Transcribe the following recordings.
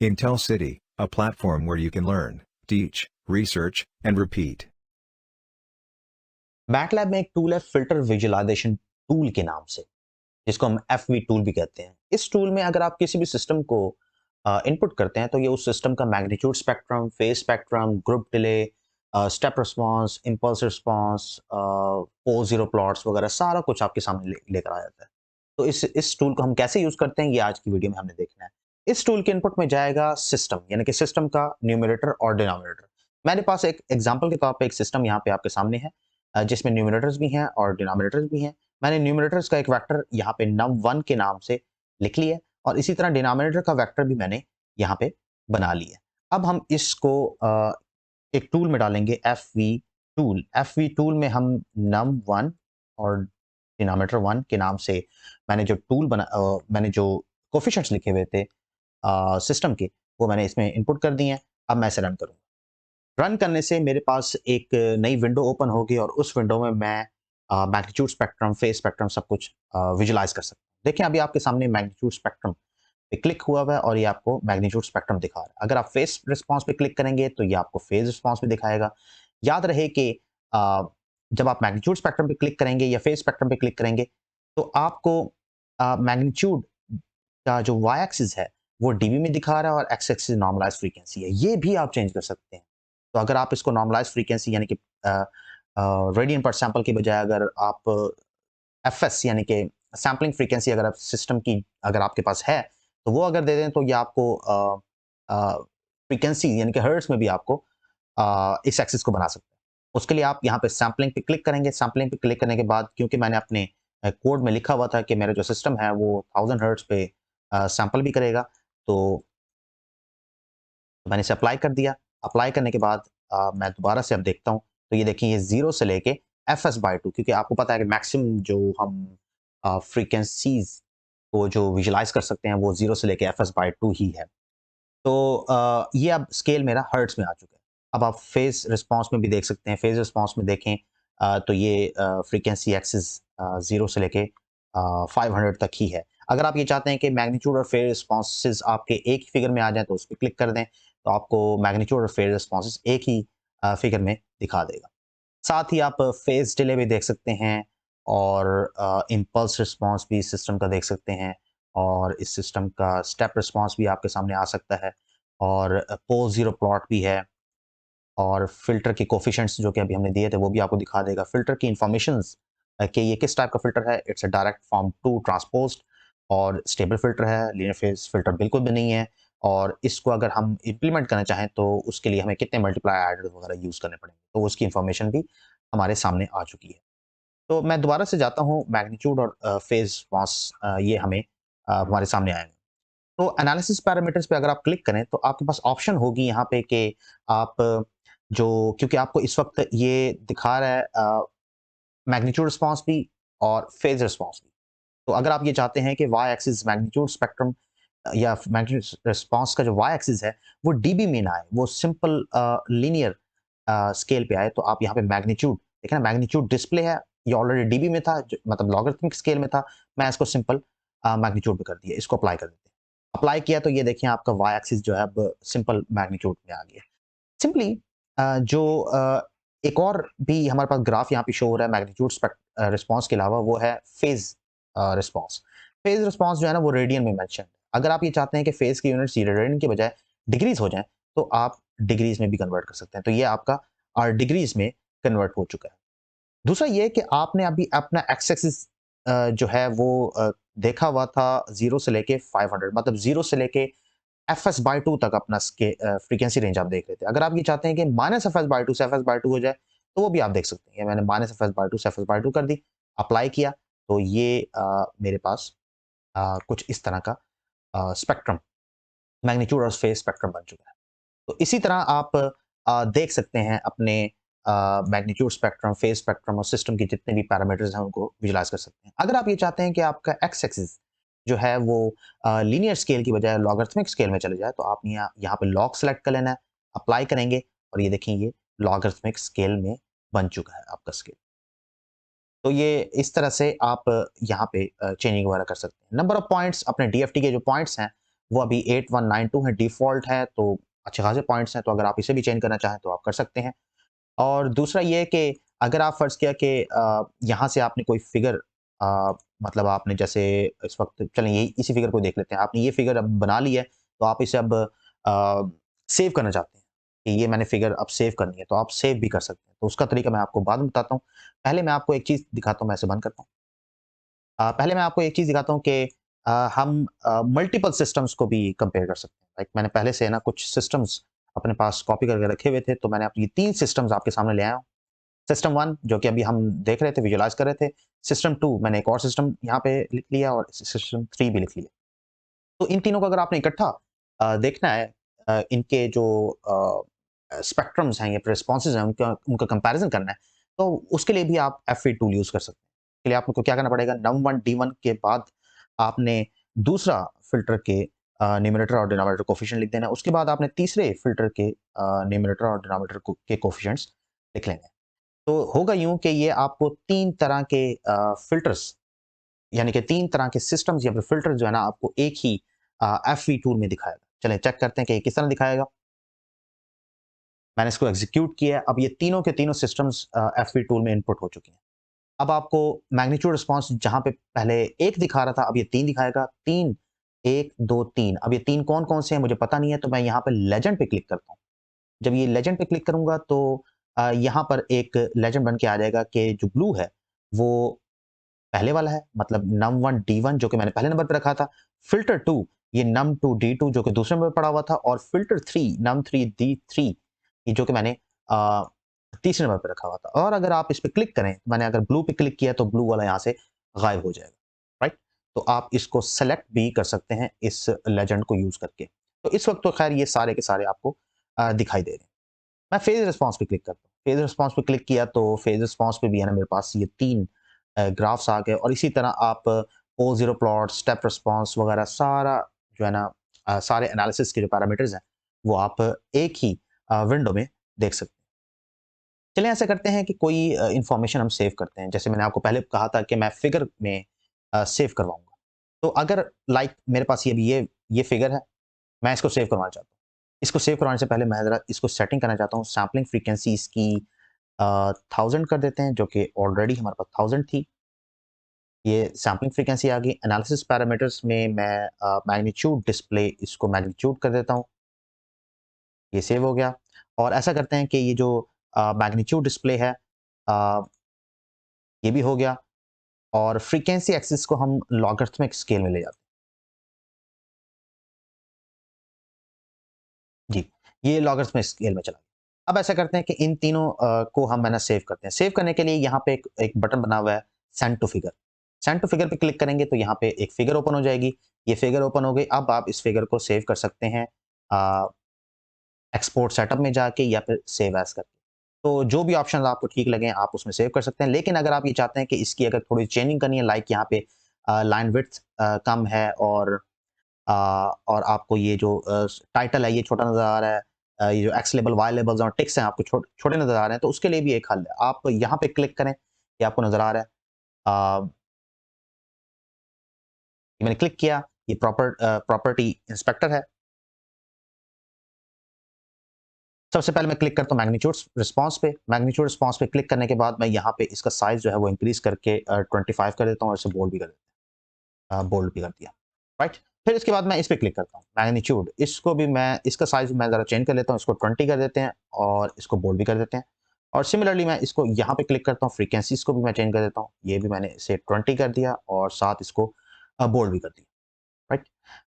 Intel City, a platform where you can learn, teach, research, and repeat. MATLAB में एक tool है filter visualisation tool के नाम से, जिसको हम FV टूल भी कहते हैं। इस टूल में अगर आप किसी भी सिस्टम को इनपुट करते हैं तो ये उस सिस्टम का magnitude spectrum, phase spectrum, group delay, step response, impulse response, pole zero plots वगैरह सारा कुछ आपके सामने लेकर आ जाता है। तो इस टूल को हम कैसे यूज करते हैं ये आज की वीडियो में हमने देखना है। इस टूल के इनपुट में जाएगा सिस्टम, यानी कि सिस्टम का न्यूमरेटर और डिनोमिनेटर। मेरे पास एक एग्जांपल के तौर पे एक सिस्टम यहाँ पे आपके सामने है, जिसमें न्यूमरेटर्स भी हैं और डिनोमिनेटर्स भी हैं। मैंने न्यूमरेटर्स का एक वेक्टर यहाँ पे num1 के नाम से लिख लिया और इसी तरह डिनोमिनेटर का वेक्टर भी मैंने यहाँ पे बना लिया। अब हम इसको एक टूल में डालेंगे FV टूल। FV टूल में हम num1 और डिनोमिनेटर 1 के नाम से मैंने जो कोफिशिएंट्स लिखे हुए थे सिस्टम के, वो मैंने इसमें इनपुट कर दिए हैं। अब मैं इसे रन करूँगा। रन करने से मेरे पास एक नई विंडो ओपन होगी और उस विंडो में मैं मैग्नीट्यूड स्पेक्ट्रम, फेज स्पेक्ट्रम सब कुछ विजुलाइज कर सकते हैं। देखिए अभी आपके सामने मैग्नीट्यूड स्पेक्ट्रम पे क्लिक हुआ हुआ है और ये आपको मैग्नीट्यूड स्पेक्ट्रम दिखा रहा है। अगर आप फेज रिस्पांस पे क्लिक करेंगे तो ये आपको फेज रिस्पांस भी दिखाएगा। याद रहे कि जब आप मैग्नीट्यूड स्पेक्ट्रम पे क्लिक करेंगे या फेज स्पेक्ट्रम पे क्लिक करेंगे तो आपको मैग्नीट्यूड का जो वाई एक्सिस है वो डीबी में दिखा रहा है और एक्स एक्सिस नॉर्मलाइज फ्रीक्वेंसी है, ये भी आप चेंज कर सकते हैं। तो अगर आप इसको नॉर्मलाइज फ्रीक्वेंसी यानी कि रेडियन पर सैंपल के बजाय अगर आप एफएस यानी कि सैम्पलिंग फ्रीक्वेंसी अगर आप सिस्टम की अगर आपके पास है तो वो अगर दे दें तो ये आपको फ्रीक्वेंसी यानी कि हर्ट्ज में भी आपको इस एक्सिस को बना सकते हैं। उसके लिए आप यहाँ पे सैम्पलिंग पे क्लिक करेंगे। सैम्पलिंग पे क्लिक करने के बाद क्योंकि मैंने अपने कोड में लिखा हुआ था कि मेरा जो सिस्टम है वो 1000 हर्ट्ज पे सैंपल भी करेगा, तो मैंने इसे अप्लाई कर दिया। अप्लाई करने के बाद मैं दोबारा से अब देखता हूँ तो ये देखिए ये 0 से लेके fs/2, क्योंकि आपको पता है कि मैक्सिमम जो हम फ्रीक्वेंसीज को जो विजुलाइज कर सकते हैं वो 0 से लेके fs/2 ही है। तो ये अब स्केल मेरा हर्ट्ज में आ चुका है। अब आप फेज रिस्पांस में भी देख सकते हैं। फेज रिस्पांस में देखें तो ये फ्रीक्वेंसी एक्सिस 0 से लेके 500 तक ही है। अगर आप ये चाहते हैं कि मैग्नीट्यूड और फेज रिस्पांसेस आपके एक ही फिगर में आ जाए तो उस पर क्लिक कर दें, तो आपको मैग्नीट्यूड और फेज रिस्पांसेस एक ही फिगर में दिखा देगा। साथ ही आप फेज डिले भी देख सकते हैं और इम्पल्स रिस्पांस भी सिस्टम का देख सकते हैं और इस सिस्टम का स्टेप रिस्पांस भी आपके सामने आ सकता है और पोल जीरो प्लॉट भी है और फिल्टर के कोफिशिएंट्स जो कि अभी हमने दिए थे वो भी आपको दिखा देगा। फिल्टर की इंफॉर्मेशंस कि ये किस टाइप का फिल्टर है, it's a direct form two transposed और स्टेबल फिल्टर है, लीनियर फेज फिल्टर बिल्कुल भी नहीं है। और इसको अगर हम इम्प्लीमेंट करना चाहें तो उसके लिए हमें कितने मल्टीप्लाई एडेड वगैरह यूज़ करने पड़ेंगे, तो उसकी इंफॉर्मेशन भी हमारे सामने आ चुकी है। तो मैं दोबारा से जाता हूँ मैग्नीट्यूड और फेज रिस्पांस ये हमें हमारे सामने आएंगे। तो एनालिसिस पैरामीटर्स पे अगर आप क्लिक करें तो आपके पास ऑप्शन होगी यहाँ पे कि आप जो, क्योंकि आपको इस वक्त ये दिखा रहा है मैग्नीट्यूड रिस्पांस भी और फेज रिस्पांस भी। तो अगर आप ये चाहते हैं कि वाई एक्सिस मैग्नीट्यूड स्पेक्ट्रम या मैग्नीट्यूड रिस्पांस का जो वाई एक्सिस है वो डीबी में ना आए, वो सिंपल लीनियर स्केल पे आए, तो आप यहाँ पे मैग्नीट्यूड देखें ना, मैग्नीट्यूड डिस्प्ले है, ये ऑलरेडी डीबी में था, मतलब लॉगरिथमिक स्केल में था। मैं इसको सिंपल मैग्नीट्यूड पे कर दिया। इसको अप्लाई कर देते हैं। अप्लाई किया तो ये देखिए आपका वाई एक्सिस जो है अब सिंपल मैग्नीट्यूड में आ गया। सिंपली जो एक और भी हमारे पास ग्राफ यहाँ पे शो हो रहा है मैग्नीट्यूड रिस्पांस के अलावा, वो है फेज रिस्पांस। फेज रिस्पांस जो है ना वो रेडियन में मेंशन है। अगर आप ये चाहते हैं कि फेज की यूनिट्स रेडियन के बजाय डिग्रीज हो जाएं तो आप डिग्रीज में भी कन्वर्ट कर सकते हैं। तो ये आपका डिग्रीज में कन्वर्ट हो चुका है। दूसरा ये कि आपने अभी अपना एक्स एक्सिस जो है वो देखा हुआ था 0 से लेके 500, मतलब 0 से लेके fs/2 तक अपना फ्रीक्वेंसी रेंज आप देख रहे थे। अगर आप ये चाहते हैं कि -fs/2 से fs/2 हो जाए तो वो भी आप देख सकते हैं। मैंने -fs/2 से fs/2 कर दी, अप्लाई किया तो ये मेरे पास कुछ इस तरह का स्पेक्ट्रम, मैग्नीट्यूड और फेज स्पेक्ट्रम बन चुका है। तो इसी तरह आप देख सकते हैं अपने मैग्नीट्यूड स्पेक्ट्रम, फेज स्पेक्ट्रम और सिस्टम के जितने भी पैरामीटर्स हैं उनको विजुलाइज कर सकते हैं। अगर आप ये चाहते हैं कि आपका एक्स एक्सिस जो है वो लीनियर स्केल की बजाय लॉगरिथमिक स्केल में चले जाए तो आप यहाँ पे लॉग सेलेक्ट कर लेना है, अप्लाई करेंगे और ये देखें ये लॉगरिथमिक स्केल में बन चुका है आपका स्केल। तो ये इस तरह से आप यहाँ पे चेंजिंग वगैरह कर सकते हैं। नंबर ऑफ पॉइंट्स, अपने डीएफटी के जो पॉइंट्स हैं वो अभी 8192 है, डिफ़ॉल्ट है, तो अच्छे खासे पॉइंट्स हैं, तो अगर आप इसे भी चेंज करना चाहें तो आप कर सकते हैं। और दूसरा ये है कि अगर आप फ़र्ज़ किया कि यहाँ से आपने कोई फ़िगर मतलब आपने जैसे इस वक़्त चलें यही इसी फ़िगर को देख लेते हैं। आपने ये फ़िगर अब बना ली है, तो आप इसे अब सेव करना चाहते हैं कि ये मैंने फ़िगर अब सेव करनी है, तो आप सेव भी कर सकते हैं। तो उसका तरीका मैं आपको बाद में बताता हूँ। पहले मैं आपको एक चीज़ दिखाता हूँ, मैं इसे बंद करता हूँ। पहले मैं आपको एक चीज़ दिखाता हूँ कि हम मल्टीपल सिस्टम्स को भी कंपेयर कर सकते हैं। लाइक मैंने पहले से ना कुछ सिस्टम्स अपने पास कॉपी करके रखे हुए थे, तो मैंने अब ये 3 सिस्टम्स आपके सामने ले आया हूँ। सिस्टम 1 जो कि अभी हम देख रहे थे, विजुअलाइज़ कर रहे थे। सिस्टम 2 मैंने एक और सिस्टम यहाँ पे लिख लिया और सिस्टम 3 भी लिख लिया। तो इन तीनों को अगर आपने इकट्ठा देखना है इनके जो स्पेक्ट्रम्स हैं या फिर रिस्पॉन्सेज़ हैं उनका उनका कंपैरिज़न करना है, तो उसके लिए भी आप एफवी टूल यूज़ कर सकते हैं। इसके लिए आपको क्या करना पड़ेगा, num1 d1 के बाद आपने दूसरा फ़िल्टर के न्यूमरेटर और डिनोमिनेटर कोएफ़िशिएंट लिख देना है। उसके बाद आपने तीसरे फ़िल्टर के न्यूमरेटर और डिनोमिनेटर को के कोएफ़िशिएंट्स लिख लेने हैं। तो होगा यूँ कि ये आपको 3 तरह के फ़िल्टर्स यानी कि 3 तरह के सिस्टम्स या फिर फ़िल्टर जो है ना आपको एक ही एफवी टूल में दिखाएगा। चलें चेक करते हैं कि ये किस तरह दिखाएगा। मैंने इसको एग्ज़ीक्यूट किया है। अब ये तीनों के तीनों सिस्टम्स एफवी टूल में इनपुट हो चुके हैं। अब आपको मैग्नीट्यूड रिस्पॉन्स जहाँ पे पहले 1 दिखा रहा था, अब ये 3 दिखाएगा। 3 1 2 3 अब ये 3 कौन-कौन से हैं मुझे पता नहीं है, तो मैं यहाँ पे लेजेंड पे क्लिक करता हूँ। जब ये लेजेंड पे क्लिक करूँगा तो यहाँ पर एक लेजेंड बन के आ जाएगा कि जो ब्लू है, वो पहले वाला है, मतलब num1 d1 जो कि मैंने पहले नंबर पे रखा था। फ़िल्टर 2 ये num2 d2 जो कि दूसरे नंबर पे पड़ा हुआ था और फ़िल्टर 3 num3 d3 ये जो कि मैंने अ, तीसरे नंबर पे रखा हुआ था। और अगर आप इस पे क्लिक करें, मैंने अगर ब्लू पे क्लिक किया तो ब्लू वाला यहाँ से गायब हो जाएगा, राइट? तो आप इसको सेलेक्ट भी कर सकते हैं इस लेजेंड को यूज़ करके। तो इस वक़्त तो ख़ैर ये सारे के सारे आपको दिखाई दे रहे हैं। मैं फेज़ रिस्पॉन्स पे क्लिक करता हूँ। फेज़ रिस्पॉन्स पे क्लिक किया तो फेज़ रिस्पॉन्स पे भी है ना मेरे पास ये 3 ग्राफ्स आ गए और इसी तरह आप O0 प्लॉट, स्टेप रिस्पॉन्स वगैरह सारा जो है ना सारे एनालिसिस के जो पैरामीटर्स हैं, वो आप एक ही विंडो में देख सकते हैं। चलिए ऐसा करते हैं कि कोई इन्फॉर्मेशन हम सेव करते हैं। जैसे मैंने आपको पहले कहा था कि मैं फ़िगर में सेव करवाऊँगा। तो अगर लाइक मेरे पास ये फ़िगर है, मैं इसको सेव करवाना चाहता हूँ। इसको सेव करवाने से पहले मैं ज़रा इसको सेटिंग करना चाहता हूँ। सैंपलिंग फ्रीक्वेंसी इसकी 1000 कर देते हैं, जो कि ऑलरेडी हमारे पास 1000 थी। ये सैंपलिंग फ्रीक्वेंसी आ गई। एनालिसिस पैरामीटर्स में मैं मैग्नीट्यूड डिस्प्ले इसको मैग्नीट्यूड कर देता हूँ। ये सेव हो गया और ऐसा करते हैं कि ये जो मैग्नीट्यूड डिस्प्ले है अ, ये भी हो गया और फ्रीक्वेंसी एक्सिस को हम लॉगरिथमिक स्केल में ले जाते हैं। जी, ये लॉगरिथमिक स्केल में चला गया। अब ऐसा करते हैं कि इन तीनों को हम है ना सेव करते हैं। सेव करने के लिए यहाँ पे एक बटन बना हुआ है send to figure. Send to figure पे क्लिक करेंगे तो यहाँ पे एक फिगर ओपन हो जाएगी। ये फिगर ओपन हो गई। अब आप इस फिगर को सेव कर सकते हैं अ, एक्सपोर्ट सेटअप में जाके या फिर सेव एज़ करके। तो जो भी ऑप्शंस आपको ठीक लगें आप उसमें सेव कर सकते हैं। लेकिन अगर आप ये चाहते हैं कि इसकी अगर थोड़ी चेंजिंग करनी है लाइक यहाँ पे लाइन विड्थ कम है और आपको ये जो टाइटल है ये छोटा नज़र आ रहा है। ये जो एक्स लेबल, वाई लेबल्स और टिक्स हैं आपको छोटे नज़र आ रहे हैं, तो उसके लिए भी एक हल है। आप यहाँ पे क्लिक करें, ये आपको नज़र आ रहा है। अ, ये मैंने क्लिक किया, ये प्रॉपर्टी इंस्पेक्टर है। सबसे पहले मैं क्लिक करता हूँ मैग्नीट्यूड रिस्पॉन्स पे। मैग्नीट्यूड रिस्पॉन्स पे क्लिक करने के बाद मैं यहाँ पे इसका साइज़ जो है वो इंक्रीज़ करके 25 कर देता हूँ और इसे बोल्ड भी कर दिया, राइट? फिर इसके बाद मैं इस पे क्लिक करता हूँ, मैग्नीट्यूड इसको भी मैं इसका साइज़ मैं ज़रा चेंज कर लेता हूँ, इसको 20 कर देते हैं और इसको बोल्ड भी कर देते हैं। और सिमिलरली मैं इसको यहाँ पे क्लिक करता हूँ, फ्रीक्वेंसीज़ को भी मैं चेंज कर देता हूँ। ये भी मैंने इसे 20 कर दिया और साथ इसको बोल्ड भी कर दिया, राइट?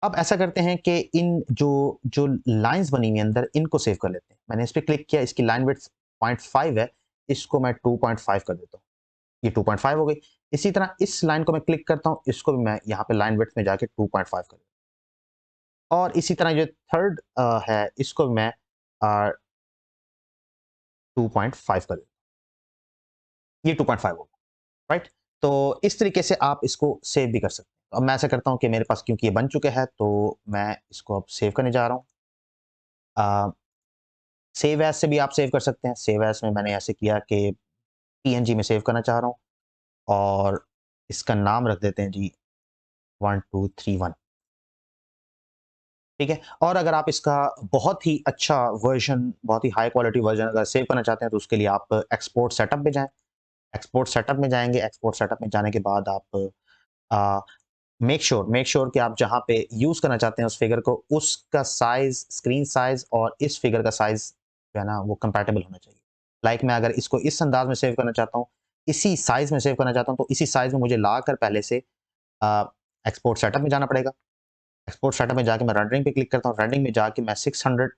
अब ऐसा करते हैं कि इन जो जो लाइन्स बनी हुई है अंदर इनको सेव कर लेते हैं। मैंने इस पे क्लिक किया, इसकी लाइन विड्थ 0.5 है, इसको मैं 2.5 कर देता हूँ। ये 2.5 हो गई। इसी तरह इस लाइन को मैं क्लिक करता हूँ, इसको भी मैं यहाँ पे लाइन विड्थ में जाके 2.5 कर देता हूँ। और इसी तरह जो थर्ड है इसको भी मैं 2.5 कर देता हूँ। ये 2.5 हो गया, राइट? तो इस तरीके से आप इसको सेव भी कर सकते हैं। अब मैं ऐसा करता हूँ कि मेरे पास क्योंकि ये बन चुका है तो मैं इसको अब सेव करने जा रहा हूँ। अ, सेव एज़ से भी आप सेव कर सकते हैं। सेव एज़ में मैंने ऐसे किया कि पीएनजी में सेव करना चाह रहा हूँ और इसका नाम रख देते हैं जी 1231 ठीक है? और अगर आप इसका बहुत ही अच्छा वर्ज़न, बहुत ही हाई क्वालिटी वर्ज़न अगर सेव करना चाहते हैं, तो उसके लिए आप एक्सपोर्ट सेटअप में जाएँ। एक्सपोर्ट सेटअप में जाएँगे, एक्सपोर्ट सेटअप में जाने के बाद आप अ, मेक श्योर कि आप जहाँ पे यूज़ करना चाहते हैं उस फ़िगर को, उसका साइज़, स्क्रीन साइज़ और इस फ़िगर का साइज़ जो है ना, वो कंपैटिबल होना चाहिए। लाइक मैं अगर इसको इस अंदाज़ में सेव करना चाहता हूँ, इसी साइज़ में सेव करना चाहता हूँ, तो इसी साइज़ में मुझे लाकर पहले से अ, एक्सपोर्ट सेटअप में जाना पड़ेगा। एक्सपोर्ट सेटअप में जाके मैं रेंडरिंग पे क्लिक करता हूँ, रेंडरिंग में जाके मैं 600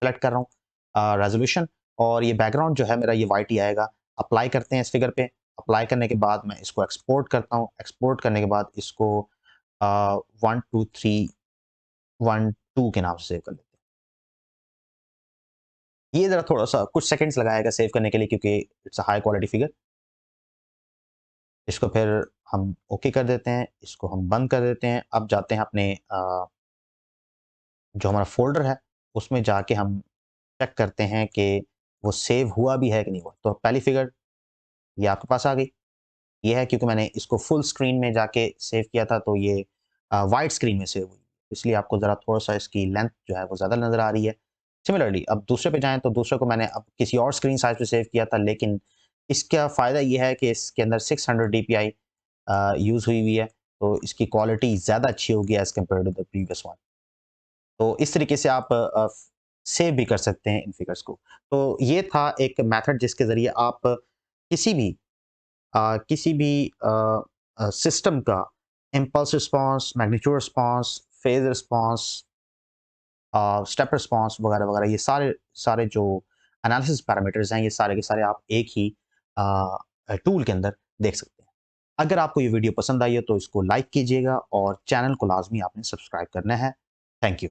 सेलेक्ट कर रहा हूँ रेज़ोल्यूशन, और ये बैकग्राउंड जो है मेरा ये व्हाइट ही आएगा। अप्लाई करते हैं इस फिगर पे, अप्लाई करने के बाद मैं इसको एक्सपोर्ट करता हूँ, एक्सपोर्ट करने के बाद इसको 1 2 3 1 2 के नाम से सेव कर लेते हैं। ये ज़रा थोड़ा-सा कुछ सेकंड्स लगाएगा सेव करने के लिए, क्योंकि it's a high quality figure. इसको फिर हम ओके कर देते हैं, इसको हम बंद कर देते हैं। अब जाते हैं अपने जो हमारा फ़ोल्डर है, उसमें जाके हम चेक करते हैं कि वो सेव हुआ भी है कि नहीं हुआ। तो पहली फिगर ये आपके पास आ गई। ये है क्योंकि मैंने इसको फुल स्क्रीन में जाके सेव किया था, तो ये वाइड स्क्रीन में सेव हुई। इसलिए आपको ज़रा थोड़ा-सा इसकी लेंथ जो है वो ज़्यादा नज़र आ रही है। सिमिलरली अब दूसरे पे जाएँ, तो दूसरे को मैंने अब किसी और स्क्रीन साइज़ पे सेव किया था, लेकिन इसका फ़ायदा ये है कि इसके अंदर 600 डीपीआई यूज़ हुई है, तो इसकी क्वालिटी ज़्यादा अच्छी होगी as compared to the previous one. तो इस तरीके से आप सेव भी कर सकते हैं इन फिगर्स को। तो ये था एक मेथड जिसके ज़रिए आप किसी भी सिस्टम का impulse response, magnitude response, phase response, step response वगैरह वगैरह, ये सारे सारे जो एनालिसिस पैरामीटर्स हैं, ये सारे के सारे आप एक ही टूल के अंदर देख सकते हैं। अगर आपको ये वीडियो पसंद आई हो तो इसको लाइक कीजिएगा और चैनल को लाजमी आपने सब्सक्राइब करना है। Thank you.